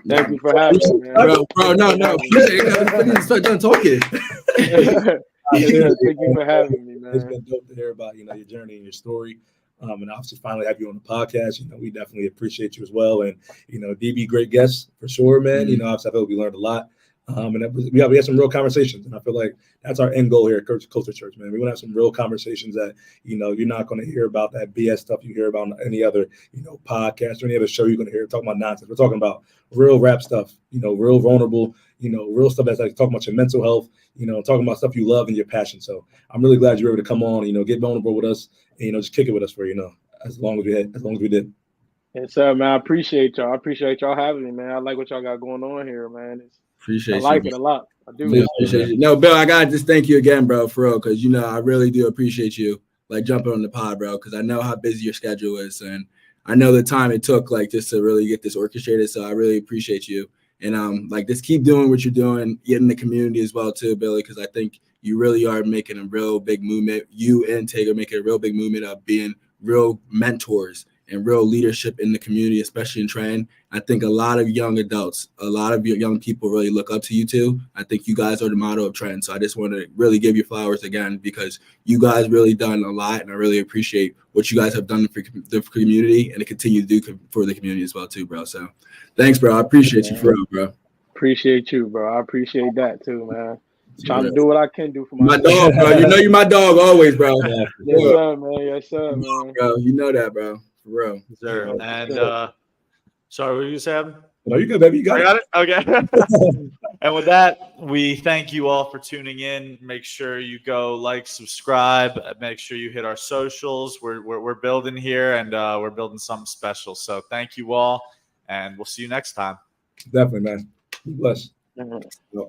Thank you for having me, man. Bro, no. Please start done talking. Thank you for having me, man. It's been dope to hear about your journey and your story. And obviously finally have you on the podcast. We definitely appreciate you as well. And DB, great guest for sure, man. Obviously I feel like we learned a lot. And we had some real conversations, and I feel like that's our end goal here at Culture Church, man. We want to have some real conversations that you're not going to hear about that BS stuff you hear about on any other podcast or any other show. You're going to hear talking about nonsense. We're talking about real rap stuff, real vulnerable, real stuff that's like talking about your mental health, talking about stuff you love and your passion. So I'm really glad you were able to come on, get vulnerable with us, and just kick it with us for as long as we did. Yes, sir, man. I appreciate y'all. I appreciate y'all having me, man. I like what y'all got going on here, man. I like it a lot. I do. Appreciate you. No, Bill, I gotta just thank you again, bro, for real, because I really do appreciate you like jumping on the pod, bro, because I know how busy your schedule is, and I know the time it took like just to really get this orchestrated. So I really appreciate you, and like just keep doing what you're doing, getting the community as well too, Billy, because I think you really are making a real big movement. You and Tig are making a real big movement of being real mentors and real leadership in the community, especially in Trenton. I think a lot of young adults, a lot of young people really look up to you too. I think you guys are the model of Trenton. So I just want to really give you flowers again because you guys really done a lot, and I really appreciate what you guys have done for the community and to continue to do for the community as well too, bro. So thanks, bro. I appreciate you for real, bro. Appreciate you, bro. I appreciate that too, man. Trying to do what I can do for my dog, bro. You're my dog always, bro. Yes, sir, man. Yes, sir, man. Bro, you know that, bro. For real. Sure. And sorry, what were you saying? No, you good, baby. You got it. Okay. And with that, we thank you all for tuning in. Make sure you go like, subscribe. Make sure you hit our socials. We're building here, and we're building something special. So thank you all, and we'll see you next time. Definitely, man. Be blessed. Mm-hmm.